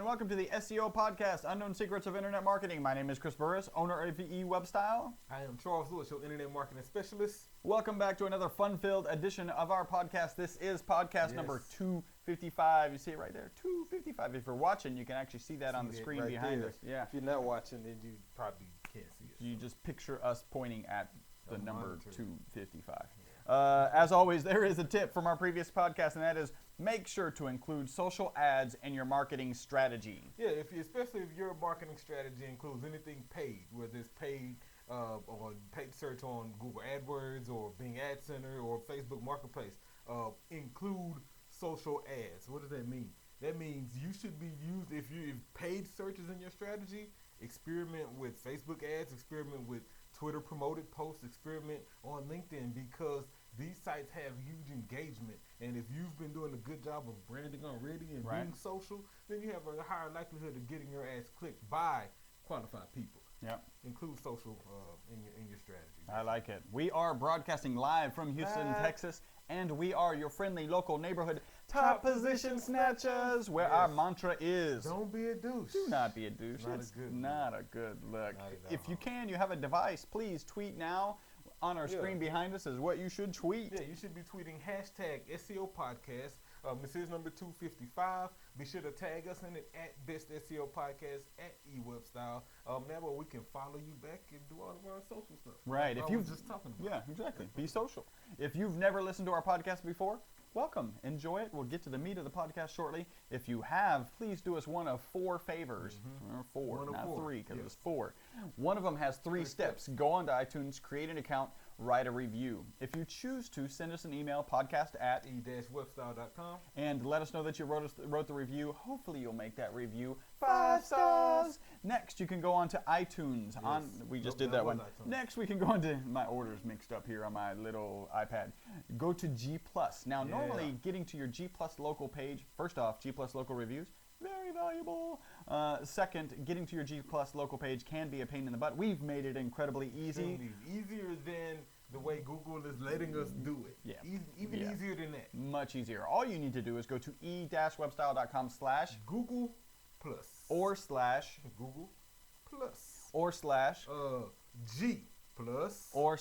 and welcome to the SEO Podcast, Unknown Secrets of Internet Marketing. My name is Chris Burris, owner of eWebstyle. I am Charles Lewis, your Internet Marketing Specialist. Welcome back to another fun-filled edition of our podcast. This is podcast number 255. You see it right there, 255. If you're watching, you can actually see that on the screen right behind us. Yeah. If you're not watching, then you probably can't see it. You just picture us pointing at the number 255. As always, there is a tip from our previous podcast, and that is make sure to include social ads in your marketing strategy. Yeah, especially if your marketing strategy includes anything paid, whether it's paid or paid search on Google AdWords or Bing Ad Center or Facebook Marketplace, include social ads. What does that mean? That means you should be used, if paid search is in your strategy, experiment with Facebook ads, experiment with Twitter promoted posts, experiment on LinkedIn, because these sites have huge engagement. And if you've been doing a good job of branding already and being social, then you have a higher likelihood of getting your ads clicked by qualified people. Yep. Include social in your strategy. I like it. We are broadcasting live from Houston, Texas, and we are your friendly local neighborhood top position snatchers, where our mantra is, don't be a douche. Do not be a douche. It's not a good look. If you can, you have a device, please tweet now. On our screen behind us is what you should tweet. Yeah, you should be tweeting hashtag SEO Podcast. This is number 255. Be sure to tag us in it at Best SEO Podcast at eWebstyle. That way we can follow you back and do all of our social stuff. Right. Like if you just talking about. Yeah, exactly. Be social. If you've never listened to our podcast before, welcome. Enjoy it. We'll get to the meat of the podcast shortly. If you have, please do us one of four favors. Or four, not three, because it's four. One of them has three steps. Go on to iTunes, create an account, write a review. If you choose to, send us an email, podcast@e-webstyle.com, and let us know that you wrote the review. Hopefully you'll make that review 5 stars. Next, you can go on to iTunes. We just did that one. Next, we can go on to, my order's mixed up here on my little iPad. Go to G+. Now, normally getting to your G+ local page, first off, G+ local reviews, very valuable. Second, getting to your G+ local page can be a pain in the butt. We've made it incredibly easy. Easier than the way Google is letting us do it. Yeah. Even easier than that. Much easier. All you need to do is go to e-webstyle.com/Google Plus or / Google Plus or / G Plus or /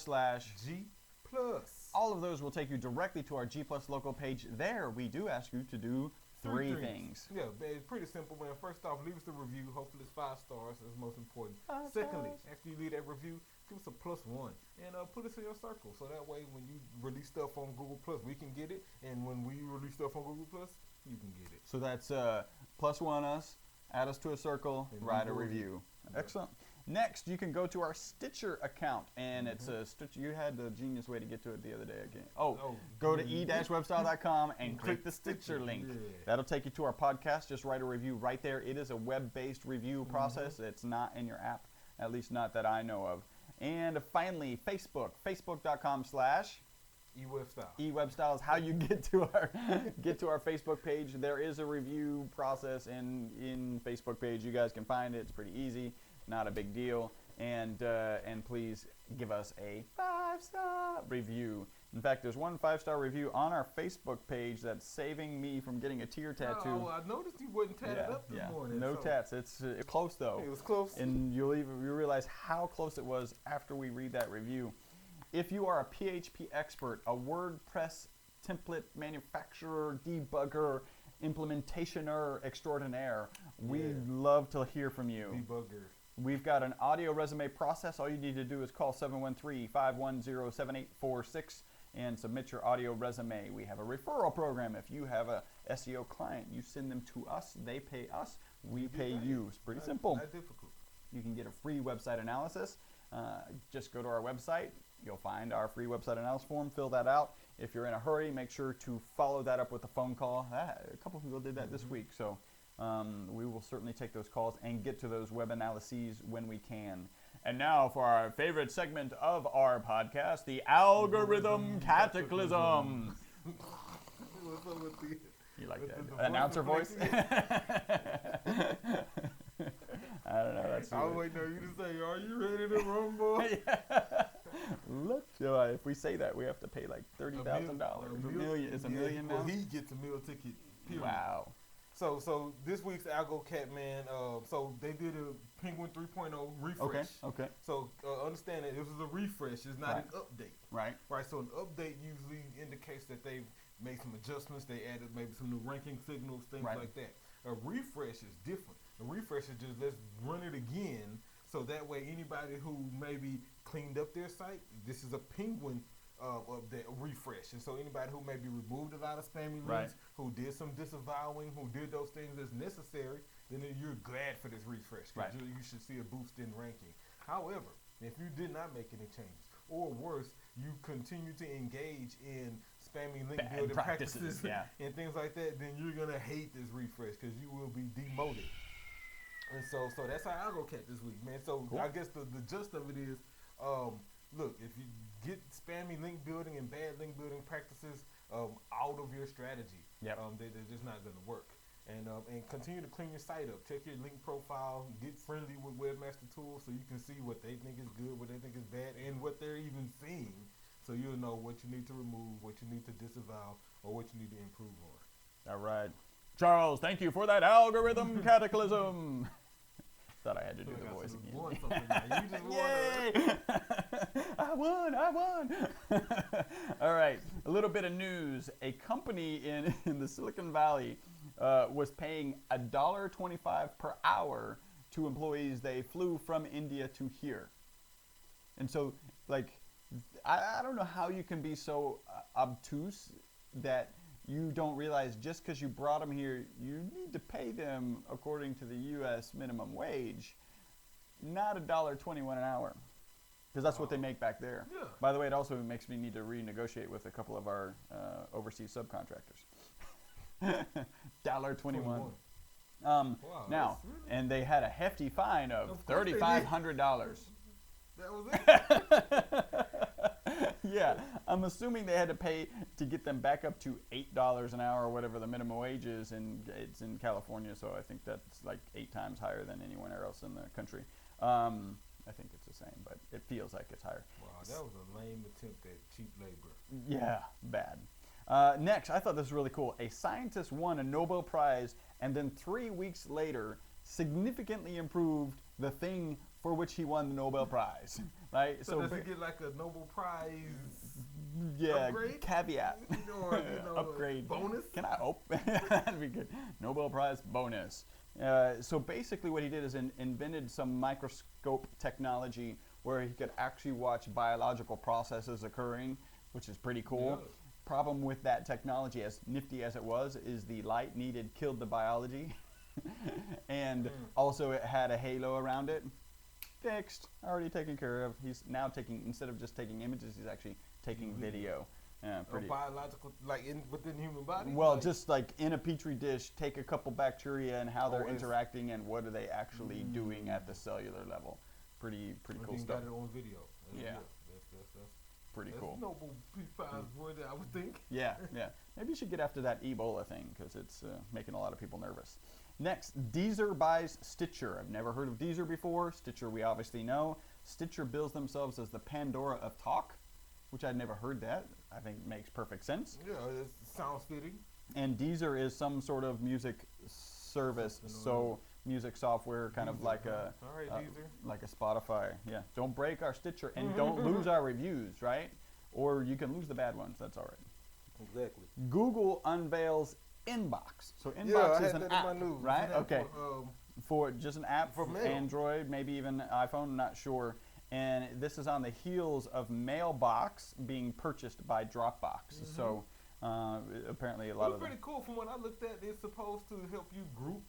G Plus. All of those will take you directly to our G+ local page. There, we do ask you to do three things. Yeah, it's pretty simple, man. First off, leave us a review. Hopefully it's 5 stars. That's most important. 5 Secondly, stars. after you leave that review, give us a +1 and put us in your circle. So that way, when you release stuff on Google Plus, we can get it. And when we release stuff on Google Plus, you can get it. So that's +1 us, add us to a circle, and write a review. Excellent. Next, you can go to our Stitcher account, and it's a Stitcher. You had the genius way to get to it the other day again. Go to e-webstyle.com and click the Stitcher link. That'll take you to our podcast. Just write a review right there. It is a web-based review process. It's not in your app, at least not that I know of. And finally, Facebook, facebook.com/ eWebstyle. eWebstyle is how you get to our Facebook page. There is a review process in Facebook page. You guys can find it. It's pretty easy. Not a big deal, and please give us a 5-star review. In fact, there's one 5-star review on our Facebook page that's saving me from getting a tear tattoo. Oh, I noticed you wasn't tatted up this morning. No tats. It's close though. It was close. And you'll realize how close it was after we read that review. If you are a PHP expert, a WordPress template manufacturer, debugger, implementationer extraordinaire, we'd love to hear from you. Debugger. We've got an audio resume process. All you need to do is call 713-510-7846 and submit your audio resume. We have a referral program. If you have a SEO client, you send them to us. They pay us. We pay you. It's pretty simple. Not difficult. You can get a free website analysis. Just go to our website. You'll find our free website analysis form. Fill that out. If you're in a hurry, make sure to follow that up with a phone call. A couple of people did that this week, so we will certainly take those calls and get to those web analyses when we can. And now for our favorite segment of our podcast, the Algorithm Cataclysm. You like that? Announcer voice? I don't know. That's I was waiting on you to say, "Are you ready to rumble?" Look, if we say that, we have to pay like $30,000. It's $1 million now. Well, he gets a meal ticket. Period. Wow. So this week's Algo Cat, man. So they did a Penguin 3.0 refresh. Okay. So understand that this is a refresh. It's not Right. an update. Right. Right. So an update usually indicates that they've made some adjustments. They added maybe some new ranking signals, things Right. like that. A refresh is different. A refresh is just let's run it again. So that way, anybody who maybe cleaned up their site, this is a Penguin update, a refresh. And so anybody who maybe removed a lot of spammy links, Right. who did some disavowing, who did those things that's necessary, then you're glad for this refresh because Right. you should see a boost in ranking. However, if you did not make any changes, or worse, you continue to engage in spammy link Bad building practices, practices yeah. and things like that, then you're gonna hate this refresh because you will be demoted. And so that's how I go cat this week, man. So Cool. I guess the gist of it is, look, if you get spammy link building and bad link building practices out of your strategy, Yep. they're just not gonna work. And continue to clean your site up. Check your link profile. Get friendly with Webmaster Tools so you can see what they think is good, what they think is bad, and what they're even seeing. So you'll know what you need to remove, what you need to disavow, or what you need to improve on. All right. Charles, thank you for that algorithm cataclysm. Thought I had to do the voice again. Won something now. You just won. Yay! I won! All right, a little bit of news. A company in the Silicon Valley was paying $1.25 per hour to employees they flew from India to here. And so, like, I don't know how you can be so obtuse that you don't realize just because you brought them here, you need to pay them according to the U.S. minimum wage, not $1.21 an hour, because that's what they make back there. Yeah. By the way, it also makes me need to renegotiate with a couple of our overseas subcontractors. $1.21. Wow, Now, that's really- and they had a hefty fine of Of course they did. $3,500. That was it. Yeah, I'm assuming they had to pay to get them back up to $8 an hour or whatever the minimum wage is, and it's in California, so I think that's like 8 times higher than anywhere else in the country. I think it's the same, but it feels like it's higher. Wow, that was a lame attempt at cheap labor. Yeah, bad. Next, I thought this was really cool. A scientist won a Nobel Prize and then 3 weeks later significantly improved the thing for which he won the Nobel Prize. Right? So does he get like a Nobel Prize yeah, upgrade? caveat. Or, Upgrade. bonus? Can I hope? That'd be good. Nobel Prize bonus. So basically what he did is invented some microscope technology where he could actually watch biological processes occurring, which is pretty cool. Yeah. Problem with that technology, as nifty as it was, is the light needed killed the biology. And also it had a halo around it. Fixed, already taken care of. He's now taking, instead of just taking images, he's actually taking video. Pretty biological, like within the human body? well, like, just like in a petri dish, take a couple bacteria and how they're it's- interacting and what are they actually doing at the cellular level. Pretty cool he stuff. got it on video. Yeah. That's Pretty cool. Nobel Prize worthy, I would think. Yeah. Maybe you should get after that Ebola thing because it's making a lot of people nervous. Next, Deezer buys Stitcher. I've never heard of Deezer before. Stitcher we obviously know. Stitcher bills themselves as the Pandora of talk, which I'd never heard that. I think makes perfect sense. Yeah, it sounds fitting. And Deezer is some sort of music service, so music software, kind of like a All right, Deezer. like a Spotify. Yeah, don't break our Stitcher and don't lose our reviews, right? Or you can lose the bad ones. That's all right. Exactly. Google unveils Inbox. So Inbox Yeah, I is had an that app, in my news. right? It's an app Okay, for just an app for for mail. Android, maybe even iPhone, not sure. And this is on the heels of Mailbox being purchased by Dropbox. So apparently a It lot was of pretty cool from what I looked at. It's supposed to help you group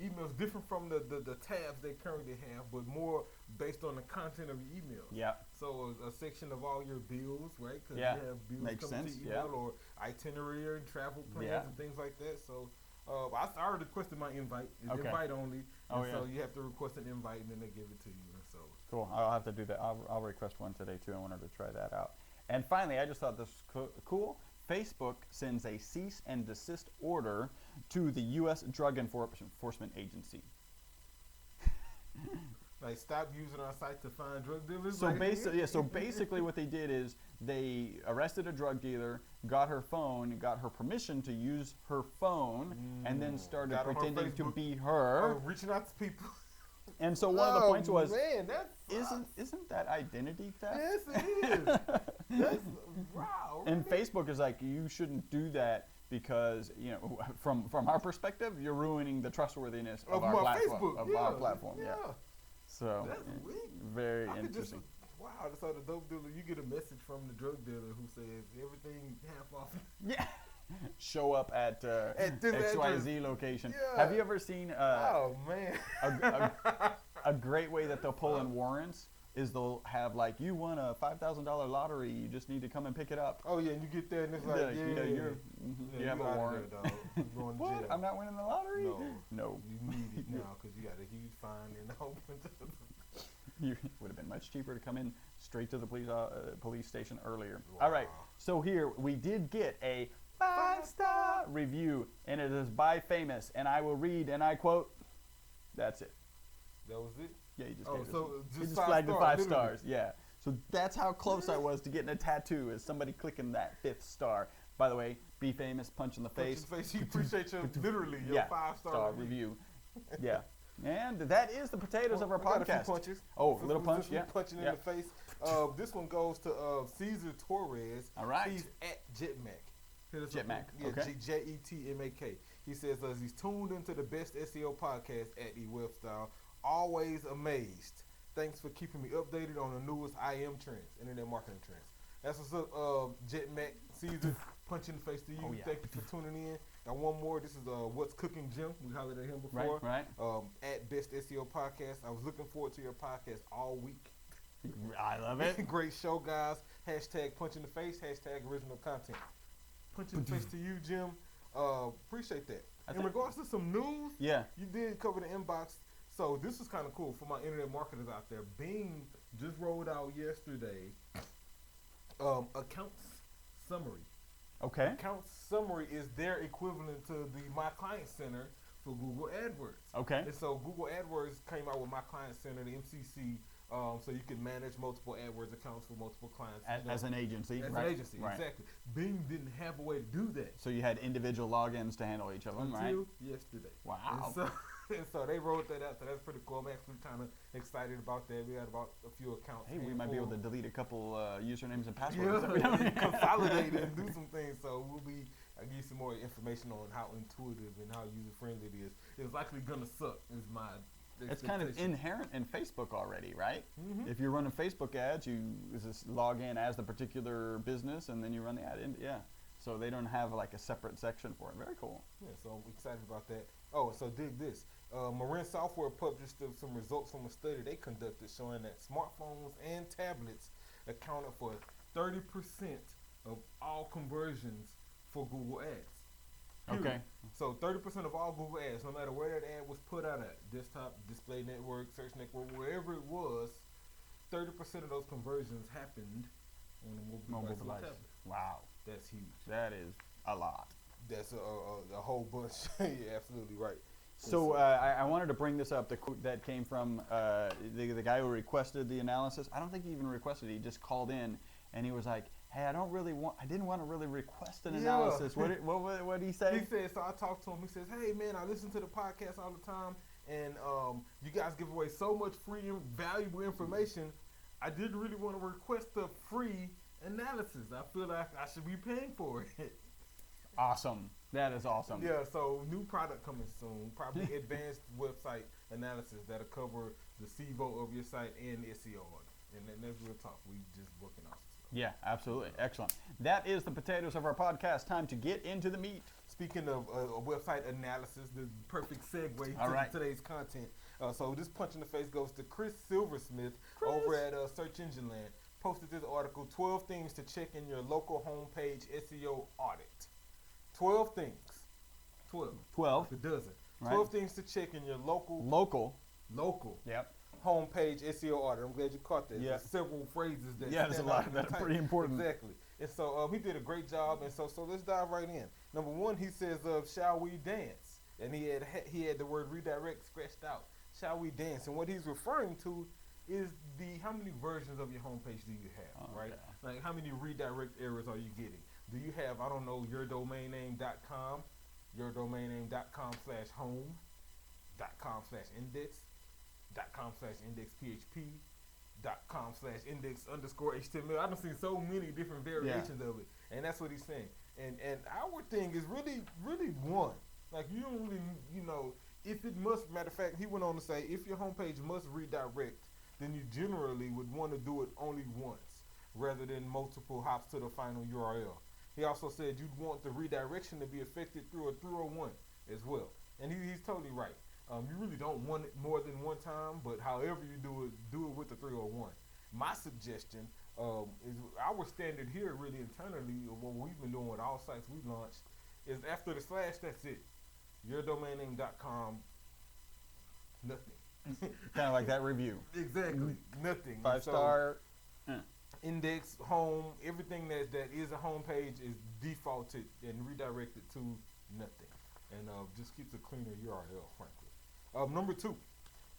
emails different from the tabs they currently have, but more based on the content of your emails. yeah. So a section of all your bills, right? Because Yeah, you have bills makes coming sense, to email or itinerary and travel plans and things like that. So I already requested my invite. It's Okay. invite only. Oh, and so yeah. you have to request an invite and then they give it to you. And so Cool. I'll have to do that. I'll request one today too. I wanted to try that out. And finally, I just thought this was cool. Facebook sends a cease and desist order to the U.S. Drug Enforcement Agency. like stop using our site to find drug dealers. So like, basically, what they did is they arrested a drug dealer, got her phone, got her permission to use her phone, and then started Got on her pretending to Facebook. be her. Reaching out to people. And so one of the points was, man, that's isn't that identity theft? Yes, it is. That's wow. And really? Facebook is like, you shouldn't do that because, you know, from our perspective, you're ruining the trustworthiness of our platform. Facebook. Our platform, yeah. So That's weak. very I could just, interesting. wow, so the dope dealer, you get a message from the drug dealer who says everything half off. Yeah. Show up at this XYZ location. Yeah. Have you ever seen Oh man. a great way that they'll pull in warrants is they'll have like, you won a $5,000 lottery, you just need to come and pick it up. Oh yeah, and you get there and it's like, you have a warrant. There, dog. You're going to What? jail. I'm not winning the lottery? No. You need it now because you got a huge fine and a whole bunch of. It would have been much cheaper to come in straight to the police station earlier. Wow. All right, so here we did get a 5-star review, and it is by Famous, and I will read, and I quote, that's it. That was it? Yeah, he just, just flagged it 5 literally. stars. Yeah, so that's how close I was to getting a tattoo, is somebody clicking that 5th star. By the way, Be Famous, punch in the face. He appreciates your literally your 5-star review. Yeah. And that is the potatoes of our podcast. Got a few punches. Oh, a little punch, yeah. Punching in the face. This one goes to Cesar Torres. All right. He's at Jetmac. Jetmac, yeah, okay. Jetmack. He says, he's tuned into the best SEO podcast at eWebStyle. Always amazed. Thanks for keeping me updated on the newest IM trends, internet marketing trends. That's what's up, Jetmac. Caesar, punch in the face to you. Oh, yeah. Thank you for tuning in. Got one more. This is What's Cooking Jim. We hollered at him before. Right. At Best SEO Podcast. I was looking forward to your podcast all week. I love it. Great show, guys. Hashtag punch in the face. Hashtag original content. Punch in the face to you, Jim. Appreciate that. In regards to some news, you did cover the inbox. So this is kind of cool for my internet marketers out there. Bing just rolled out yesterday accounts summary. Okay. Accounts summary is their equivalent to the My Client Center for Google AdWords. Okay. And so Google AdWords came out with My Client Center, the MCC, so you can manage multiple AdWords accounts for multiple clients. As an agency. As an agency, exactly. Bing didn't have a way to do that. So you had individual logins to handle each of them, Until yesterday. Wow. And so they rolled that out, so that's pretty cool. I'm actually kind of excited about that. We got about a few accounts. Hey, we might be able to delete a couple usernames and passwords. Yeah, consolidate it and do some things. So I'll give you some more information on how intuitive and how user-friendly it is. It's likely going to suck, is my It's kind of inherent in Facebook already, right? Mm-hmm. If you're running Facebook ads, you just log in as the particular business, and then you run the ad. So they don't have like a separate section for it. Very cool. Yeah, so I'm excited about that. Oh, so dig this. Marin Software published some results from a study they conducted showing that smartphones and tablets accounted for 30% of all conversions for Google Ads. Okay. So 30% of all Google Ads, no matter where that ad was put out at, desktop, display network, search network, wherever it was, 30% of those conversions happened on a mobile device. Wow. That's huge. That is a lot. That's a whole bunch. You're absolutely right. So I wanted to bring this up. The quote that came from the guy who requested the analysis. I don't think he even requested it. He just called in and he was like, "Hey, I didn't want to really request an analysis." What did he say? He said, so I talked to him. He says, "Hey man, I listen to the podcast all the time, and you guys give away so much free and valuable information. I didn't really want to request a free analysis. I feel like I should be paying for it." Awesome. That is awesome. Yeah, so new product coming soon. Probably advanced website analysis that'll cover the SEO of your site and SEO on it. And then that's real talk. We just working on some stuff. Yeah, absolutely. Excellent. That is the potatoes of our podcast. Time to get into the meat. Speaking of website analysis, the perfect segue to today's content. So this punch in the face goes to Chris Silversmith over at Search Engine Land. Posted this article, 12 things to check in your local homepage SEO audit. 12 things. 12. It's a dozen. 12 things to check in your local. Yep. Homepage SEO audit. I'm glad you caught that. Yeah. There's several phrases that. Yeah, there's a lot that are pretty important. Exactly. And so he did a great job. And so let's dive right in. Number one, he says, "Shall we dance?" And he had the word redirect scratched out. Shall we dance? And what he's referring to is how many versions of your homepage do you have, right? Like, how many redirect errors are you getting? Do you have, I don't know, yourdomainname.com, yourdomainname.com/home, .com/index, .com/indexphp, .com/index_HTML. I've seen so many different variations of it, and that's what he's saying. And our thing is really one. Like, you don't really, if it must. Matter of fact, he went on to say, if your homepage must redirect, then you generally would want to do it only once, rather than multiple hops to the final URL. He also said you'd want the redirection to be affected through a 301 as well, and he's totally right. You really don't want it more than one time, but however you do it with the 301. My suggestion is our standard here, really internally, of what we've been doing with all sites we launched, is after the slash, that's it. Yourdomainname.com, nothing. Kind of like that review. Exactly, nothing. 5-star. Index, home, everything that is a home page is defaulted and redirected to nothing, and just keeps a cleaner URL, frankly. Number 2,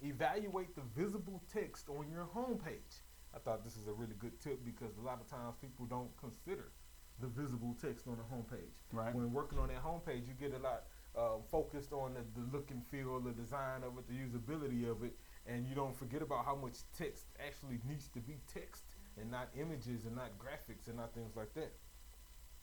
evaluate the visible text on your home page. I thought this is a really good tip because a lot of times people don't consider the visible text on the home page. Right. When working on that home page, you get a lot focused on the look and feel, the design of it, the usability of it, and you don't forget about how much text actually needs to be text and not images and not graphics and not things like that.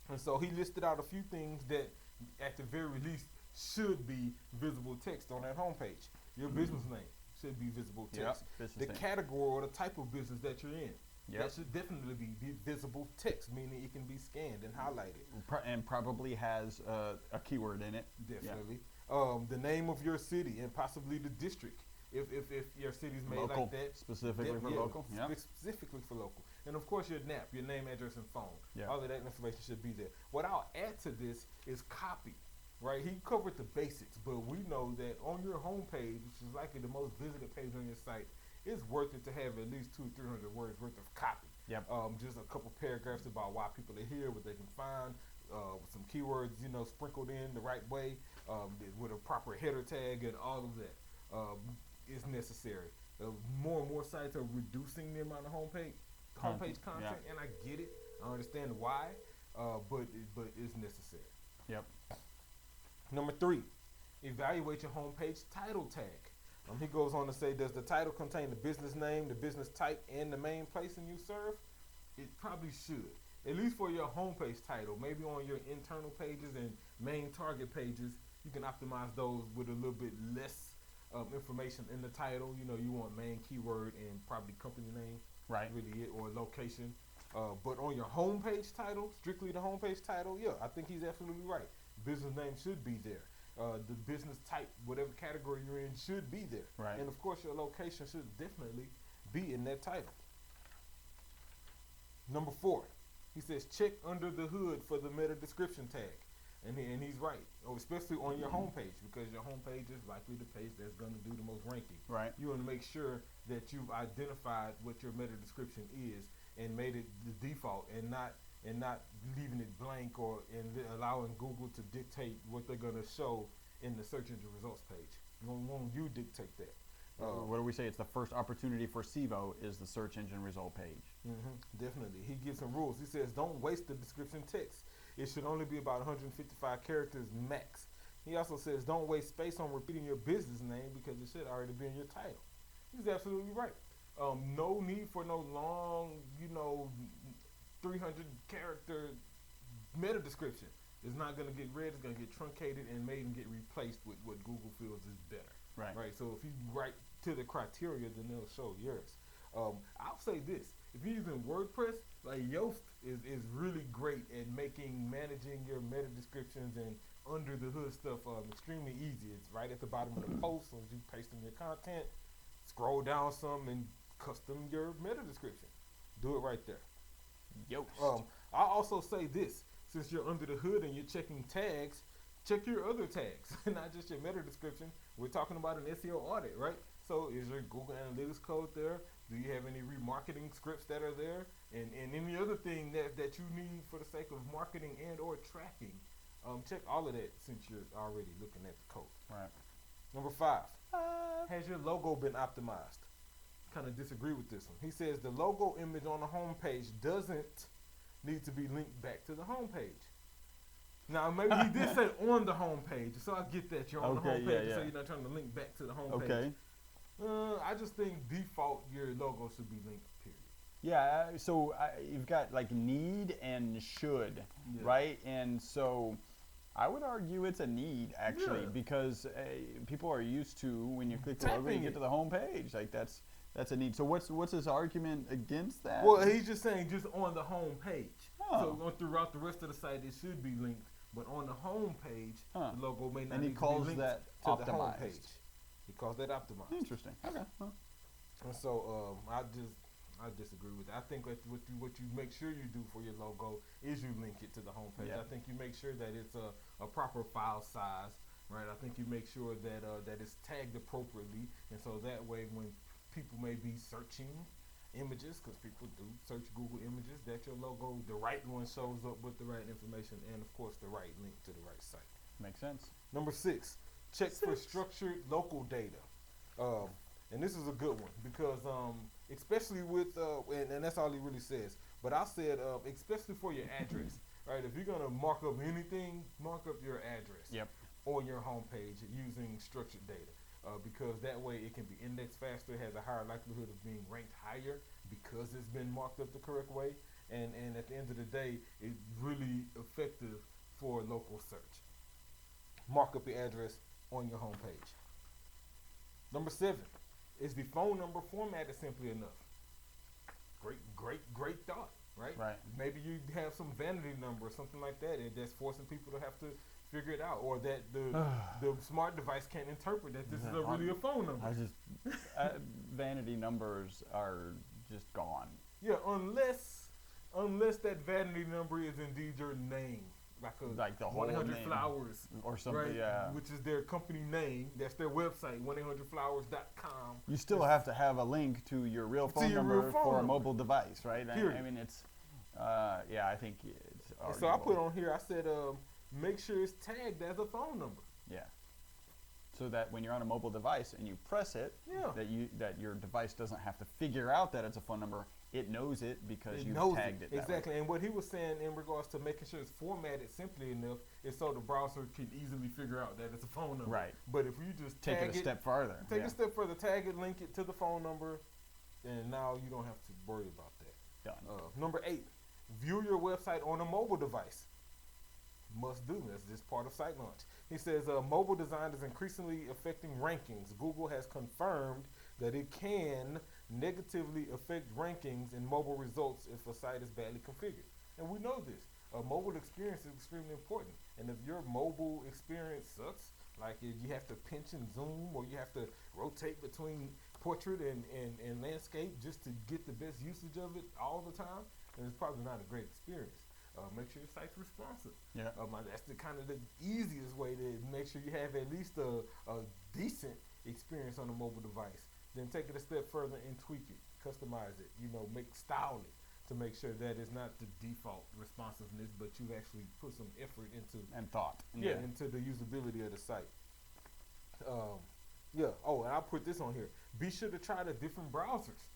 And so he listed out a few things that at the very least should be visible text on that homepage. Your business name should be visible text. The category or the type of business that you're in, that should definitely be visible text, meaning it can be scanned and highlighted. And probably has a keyword in it. Definitely. The name of your city and possibly the district. If your city's made local, like that. Specifically for local. Specifically for local. And of course your NAP, your name, address, and phone. All of that information should be there. What I'll add to this is copy. Right? He covered the basics, but we know that on your homepage, which is likely the most visited page on your site, it's worth it to have at least 200-300 words worth of copy. Just a couple paragraphs about why people are here, what they can find, with some keywords, sprinkled in the right way, with a proper header tag and all of that is necessary. More and more sites are reducing the amount of homepage content, and I get it. I understand why, but it's necessary. Number 3, evaluate your homepage title tag. He goes on to say, does the title contain the business name, the business type, and the main place you serve? It probably should, at least for your homepage title. Maybe on your internal pages and main target pages, you can optimize those with a little bit less information in the title. You want main keyword and probably company name, really it, or location. But on your homepage title, strictly the homepage title, I think he's absolutely right. Business name should be there. The business type, whatever category you're in, should be there. And of course, your location should definitely be in that title. Number 4, he says check under the hood for the meta description tag. And he's right, especially on your homepage, because your homepage is likely the page that's going to do the most ranking. You want to make sure that you've identified what your meta description is and made it the default, and not leaving it blank and allowing Google to dictate what they're going to show in the search engine results page. Won't you dictate that? What do we say? It's the first opportunity for SEO is the search engine result page. Definitely. He gives some rules. He says don't waste the description text. It should only be about 155 characters max. He also says don't waste space on repeating your business name because it should already be in your title. He's absolutely right. No need for no long, 300 character meta description. It's not going to get read. It's going to get truncated and made and get replaced with what Google feels is better. So if you write to the criteria, then they'll show yours. I'll say this: if you're using WordPress, like Yoast is really great at managing your meta descriptions and under the hood stuff extremely easy. It's right at the bottom of the post. So as you paste in your content, scroll down some and custom your meta description. Do it right there. Yoast. I'll also say this: since you're under the hood and you're checking tags, check your other tags, not just your meta description. We're talking about an SEO audit, right? So is your Google Analytics code there? Do you have any remarketing scripts that are there? And any other thing that you need for the sake of marketing and or tracking? Check all of that since you're already looking at the code. Number 5, has your logo been optimized? kind of disagree with this one. He says the logo image on the home page doesn't need to be linked back to the home page. Now, maybe he did say on the home page, so I get that you're on the home page, so you're not trying to link back to the home page. I just think default your logo should be linked, period. Yeah, so you've got like need and should, right? And so I would argue it's a need, actually, because people are used to, when you click the logo, you get to the home page. Like, that's a need. So what's his argument against that? Well, he's just saying just on the home page. So throughout the rest of the site, it should be linked. But on the home page, the logo may not need to be linked to the home page. He calls that optimized. Interesting. Okay. And so I disagree with that. I think what you make sure you do for your logo is you link it to the home page. I think you make sure that it's a proper file size, right? I think you make sure that it's tagged appropriately, and so that way when people may be searching images, because people do search Google images, that your logo, the right one, shows up with the right information and, of course, the right link to the right site. Makes sense. Number 6, check for structured local data. And this is a good one because especially with, and that's all he really says, but I said especially for your address, right? If you're going to mark up anything, mark up your address on your homepage using structured data. Because that way it can be indexed faster, has a higher likelihood of being ranked higher because it's been marked up the correct way. And at the end of the day, it's really effective for local search. Mark up your address on your homepage. Number 7, is the phone number formatted simply enough? Great thought, right? Right. Maybe you have some vanity number or something like that, and that's forcing people to have to figure it out, or that the smart device can't interpret that this is really a phone number. Vanity numbers are just gone. Yeah, unless that vanity number is indeed your name, like the whole 1-800 name. Flowers Or something, right? Which is their company name. That's their website, 1-800flowers.com. You still have to have a link to your real phone number for a mobile device, right? I mean, it's, I think it's arguable. So I put on here, I said, make sure it's tagged as a phone number. Yeah. So that when you're on a mobile device and you press it, that your device doesn't have to figure out that it's a phone number. It knows it because you've tagged it. Exactly. And what he was saying in regards to making sure it's formatted simply enough is so the browser can easily figure out that it's a phone number. Right. But if you just take it a step further, tag it, link it to the phone number, and now you don't have to worry about that. Done. Number 8, view your website on a mobile device. Must do. That's just part of site launch. He says mobile design is increasingly affecting rankings. Google has confirmed that it can negatively affect rankings and mobile results if a site is badly configured. And we know this. Mobile experience is extremely important. And if your mobile experience sucks, like if you have to pinch and zoom or you have to rotate between portrait and landscape just to get the best usage of it all the time, then it's probably not a great experience. Make sure your site's responsive. Yeah. That's the kind of the easiest way to make sure you have at least a decent experience on a mobile device. Then take it a step further and tweak it, customize it, style it to make sure that it's not the default responsiveness, but you actually put some effort into and thought. Into the usability of the site. Oh, and I'll put this on here. Be sure to try the different browsers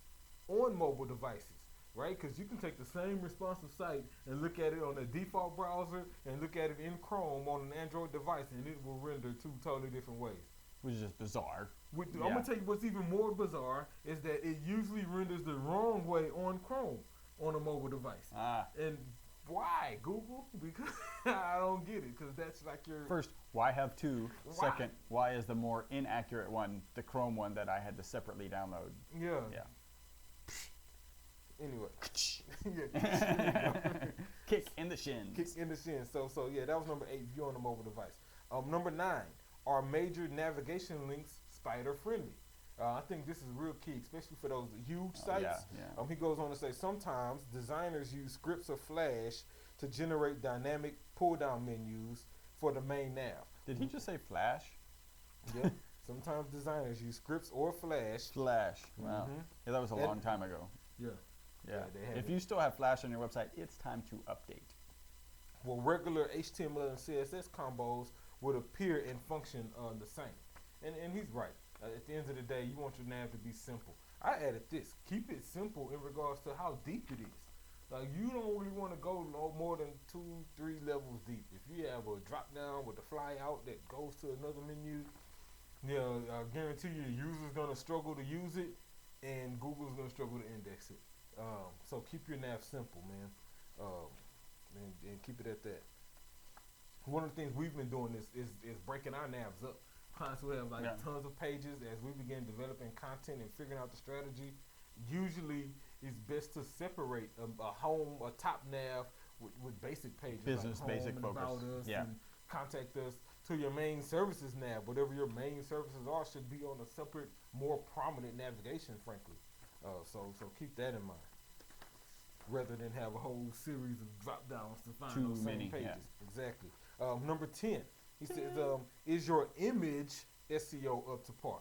on mobile devices. Right, because you can take the same responsive site and look at it on the default browser and look at it in Chrome on an Android device, and it will render 2 totally different ways. Which is just bizarre. I'm going to tell you what's even more bizarre is that it usually renders the wrong way on Chrome on a mobile device. And why, Google? Because I don't get it, because that's like your... First, why have 2? Why? Second, why is the more inaccurate one the Chrome one that I had to separately download? Yeah. Anyway, kick in the shins. Kick in the shins. So that was number 8. View on the mobile device. Number 9, are major navigation links spider friendly? I think this is real key, especially for those huge sites. He goes on to say sometimes designers use scripts or Flash to generate dynamic pull-down menus for the main nav. Did he just say Flash? Yeah. Sometimes designers use scripts or Flash. Flash. Wow. Yeah, that was a long time ago. Yeah. If you still have Flash on your website, it's time to update. Well, regular HTML and CSS combos would appear and function the same. And he's right. At the end of the day, you want your nav to be simple. I added this. Keep it simple in regards to how deep it is. Like you don't really want to go no more than 2, 3 levels deep. If you have a drop down with a fly out that goes to another menu, yeah, I guarantee you the user's gonna struggle to use it, and Google's gonna struggle to index it. So keep your nav simple, man, um, and keep it at that. One of the things we've been doing is breaking our navs up. Clients who have like tons of pages, as we begin developing content and figuring out the strategy, usually it's best to separate a top nav with basic pages, business like home basic and focus. about us and contact us, to your main services nav. Whatever your main services are should be on a separate, more prominent navigation, frankly. So keep that in mind, rather than have a whole series of drop downs to find those same pages. Yeah. Exactly. Number 10, he says, is your image SEO up to par?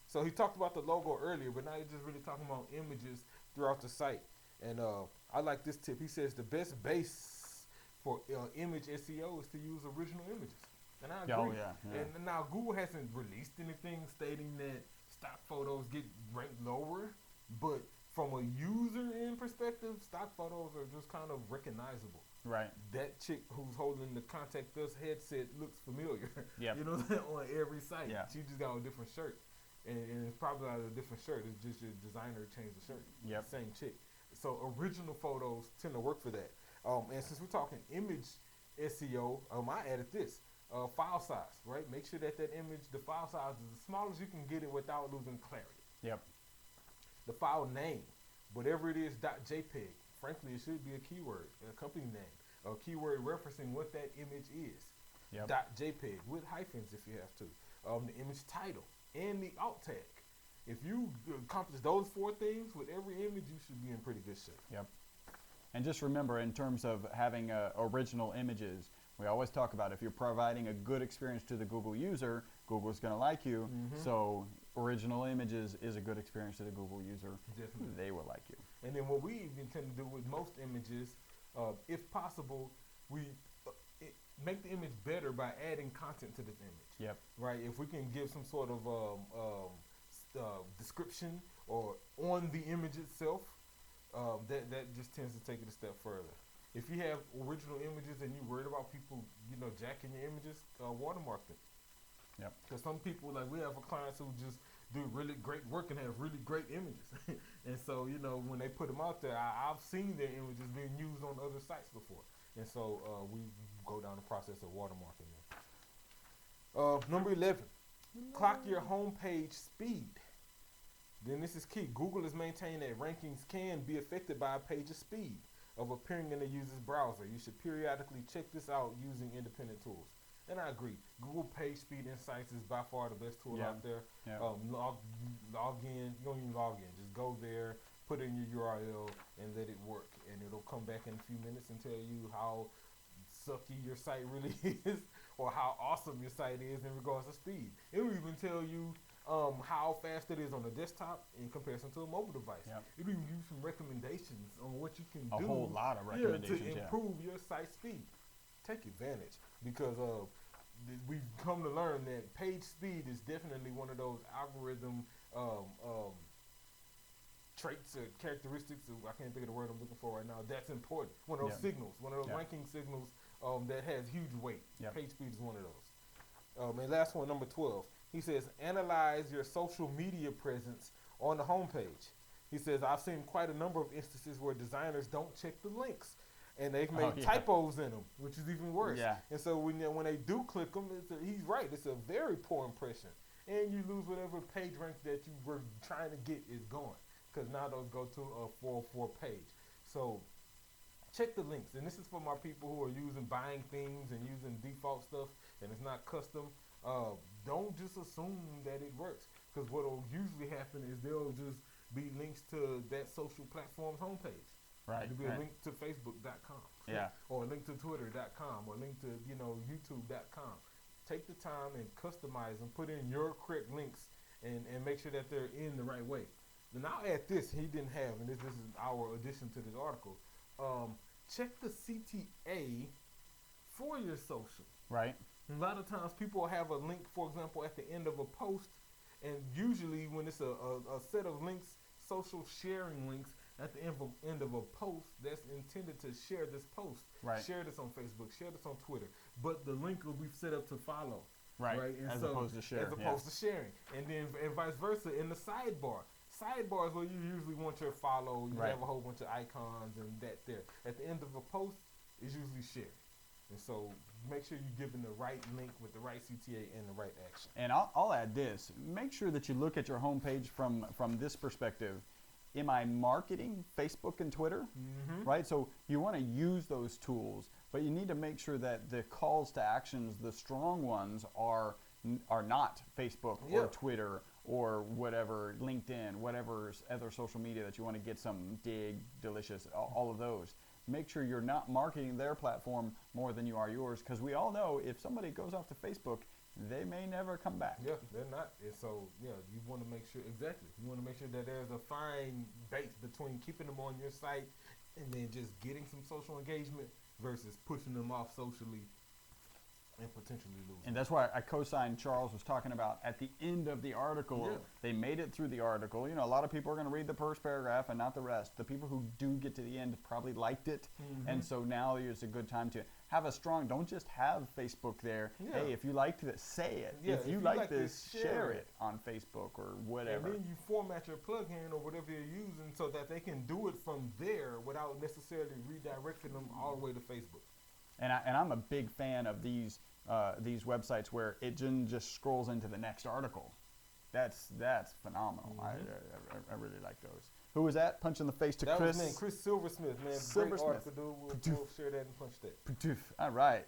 So he talked about the logo earlier, but now he's just really talking about images throughout the site. And I like this tip. He says the best base for image SEO is to use original images. And I agree. And now Google hasn't released anything stating that stock photos get ranked lower, but from a user end perspective, stock photos are just kind of recognizable. Right. That chick who's holding the Contact Us headset looks familiar. Yep. You know, on every site. Yeah. She just got a different shirt. And it's probably not a different shirt. It's just your designer changed the shirt. Yep. Same chick. So original photos tend to work for that. And since we're talking image SEO, I added this. File size, right? Make sure that image, the file size is as small as you can get it without losing clarity. Yep. The file name, whatever it is, .jpeg. Frankly, it should be a keyword, a company name, a keyword referencing what that image is. Yep. .jpeg with hyphens if you have to. The image title and the alt tag. If you accomplish those 4 things with every image, you should be in pretty good shape. Yep. And just remember, in terms of having original images, we always talk about if you're providing a good experience to the Google user, Google's going to like you. Mm-hmm. So original images is a good experience to the Google user. Definitely. They will like you. And then what we even tend to do with most images, if possible, we make the image better by adding content to this image. Yep. Right? If we can give some sort of description or on the image itself, that just tends to take it a step further. If you have original images and you're worried about people, jacking your images, watermark them. Yep. Because some people, like we have clients who just do really great work and have really great images. And so, when they put them out there, I've seen their images being used on other sites before. And so we go down the process of watermarking them. Number 11, clock your homepage speed. Then this is key. Google has maintained that rankings can be affected by a page's speed of appearing in the user's browser. You should periodically check this out using independent tools. And I agree. Google Page Speed Insights is by far the best tool out there. Yeah. Log in. You don't even log in. Just go there, put in your URL, and let it work. And it'll come back in a few minutes and tell you how sucky your site really is, or how awesome your site is in regards to speed. It will even tell you how fast it is on a desktop in comparison to a mobile device. Yep. It'll even give you some recommendations on what you can do. A whole lot of recommendations, to improve your site speed. Take advantage, because we've come to learn that page speed is definitely one of those algorithm traits or characteristics. I can't think of the word I'm looking for right now. That's important. One of those signals, one of those ranking signals that has huge weight. Yep. Page speed is one of those. And last one, number 12. He says, analyze your social media presence on the homepage. He says, I've seen quite a number of instances where designers don't check the links, and they've made typos in them, which is even worse. Yeah. And so when they do click them, he's right. It's a very poor impression. And you lose whatever page rank that you were trying to get is gone, because now those go to a 404 page. So check the links. And this is for my people who are buying things and using default stuff, and it's not custom. Don't just assume that it works, because what will usually happen is there'll just be links to that social platform's homepage. Right. It'll be a link to Facebook.com. Yeah. Or a link to Twitter.com, or a link to YouTube.com. Take the time and customize and put in your correct links and make sure that they're in the right way. Then I'll add this he didn't have, and this is our addition to this article. Check the CTA for your social. Right. A lot of times people have a link, for example, at the end of a post, and usually when it's a set of links social sharing links at the end of a post that's intended to share this post. Right. Share this on Facebook, share this on Twitter. But the link will be set up to follow. Right. And As opposed to share. As opposed to sharing. And then and vice versa in the sidebar. Sidebars where you usually want your follow, you have a whole bunch of icons and that there. At the end of a post, it's usually shared. And so make sure you're giving the right link with the right CTA and the right action. And I'll add this. Make sure that you look at your homepage from this perspective. Am I marketing Facebook and Twitter? Right? So you want to use those tools, but you need to make sure that the calls to actions, the strong ones, are not Facebook or Twitter or whatever, LinkedIn, whatever other social media that you want to get some delicious, all of those. Make sure you're not marketing their platform more than you are yours, because we all know if somebody goes off to Facebook, they may never come back. Yeah, they're not. And so, you want to make sure, you want to make sure that there's a fine balance between keeping them on your site and then just getting some social engagement versus pushing them off socially and potentially losing. And that's why I co-signed Charles was talking about at the end of the article. They made it through the article. A lot of people are going to read the first paragraph and not the rest. The people who do get to the end probably liked it. And so now is a good time to have a strong, don't just have Facebook there. Hey, if you liked it, say it. If you like this, share it on Facebook or whatever. And then you format your plugin or whatever you're using so that they can do it from there without necessarily redirecting them all the way to Facebook. And I'm a big fan of these websites where it just scrolls into the next article. That's phenomenal. I really like those. Who was that? Punch in the face to that Chris. That was Chris Silversmith, man. Great article, dude. We'll share that and punch that. All right.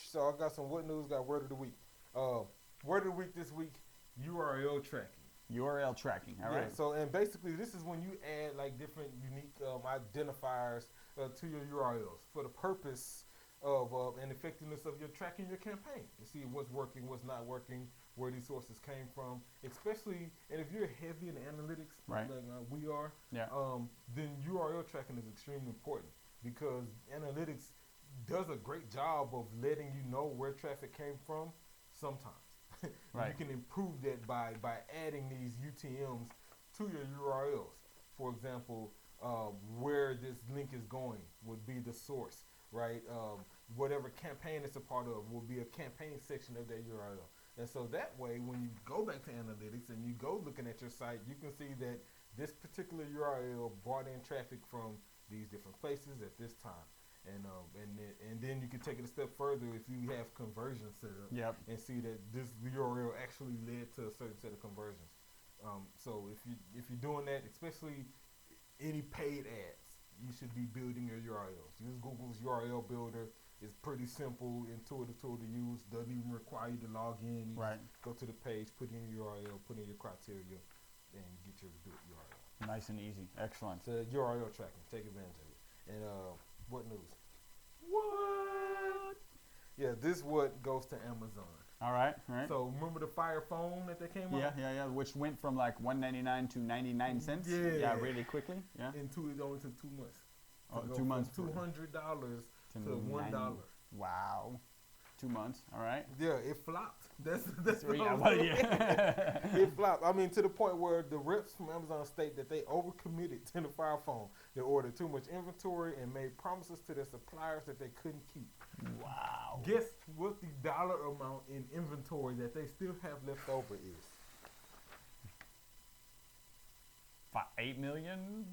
So I got some what news. Got word of the week. Word of the week this week: URL tracking. URL tracking. All right. So and basically, this is when you add like different unique identifiers to your URLs for the purpose of and effectiveness of your tracking your campaign to see what's working, what's not working, where these sources came from, especially, and if you're heavy in analytics, like we are, then URL tracking is extremely important because analytics does a great job of letting you know where traffic came from sometimes. You can improve that by adding these UTMs to your URLs. For example, where this link is going would be the source, right? Whatever campaign it's a part of will be a campaign section of that URL. And so that way, when you go back to analytics and you go looking at your site, you can see that this particular URL brought in traffic from these different places at this time. And then you can take it a step further if you have conversions set up and see that this URL actually led to a certain set of conversions. So if you're doing that, especially any paid ads, you should be building your URLs. Use Google's URL builder. It's pretty simple, intuitive tool to use. Doesn't even require you to log in. You just go to the page, put in your URL, put in your criteria, and get your URL. Nice and easy. Excellent. So URL tracking, take advantage of it. And what news? What? Yeah, this what goes to Amazon. All right. So remember the Fire phone that they came out? Yeah. Which went from like $1.99 to 99 cents. Yeah, really quickly. Yeah. It only took 2 months. 2 months. $200 to $1. Wow. 2 months. All right. Yeah, it flopped. That's yeah. It flopped. I mean, to the point where the reps from Amazon state that they overcommitted to the Fire phone. They ordered too much inventory and made promises to their suppliers that they couldn't keep. Wow. Guess what the dollar amount in inventory that they still have left over is? 8 million?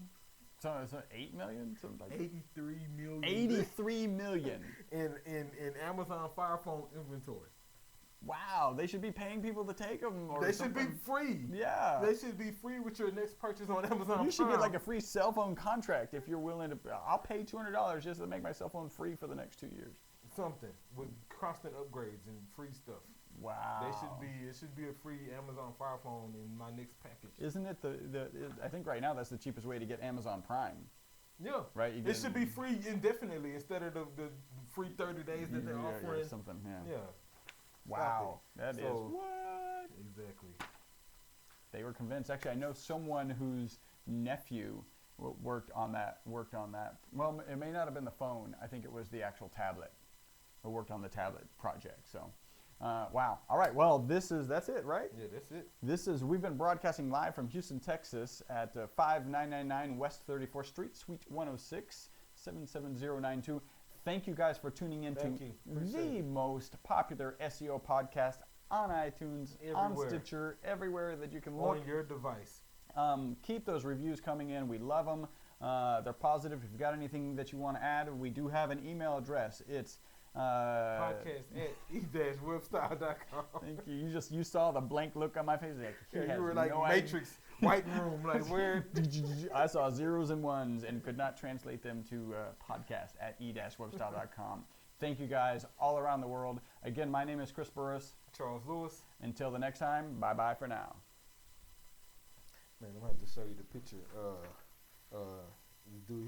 So 8 million? Something like 83 million. 83 million. in Amazon Fire phone inventory. Wow, they should be paying people to take them. Or they something. should be free. Yeah. They should be free with your next purchase on Amazon. You should get like a free cell phone contract if you're willing to. I'll pay $200 just to make my cell phone free for the next 2 years. Something with constant upgrades and free stuff. Wow. It should be a free Amazon Fire phone in my next package. Isn't it I think right now that's the cheapest way to get Amazon Prime. Yeah. Right? It should be free indefinitely instead of the free 30 days that they're offering. Something, Yeah. Wow. That is what? Exactly. They were convinced. Actually, I know someone whose nephew worked on that. Well, it may not have been the phone. I think it was the actual tablet. Who worked on the tablet project. So Wow. All right. Well, that's it, right? Yeah, that's it. We've been broadcasting live from Houston, Texas at 5999 West 34th Street, Suite 106, 77092. Thank you guys for tuning in to the most popular SEO podcast on iTunes, on Stitcher, everywhere that you can look. On your device. Keep those reviews coming in. We love them. They're positive. If you've got anything that you want to add, we do have an email address. It's podcast at e-webstyle.com. Thank you. You saw the blank look on my face. Like, you were like Matrix, white room, like where? I saw zeros and ones and could not translate them to podcast at e-webstyle.com. Thank you guys all around the world. Again, my name is Chris Burris. Charles Lewis. Until the next time, bye-bye for now. Man, I'm going to have to show you the picture. You do here.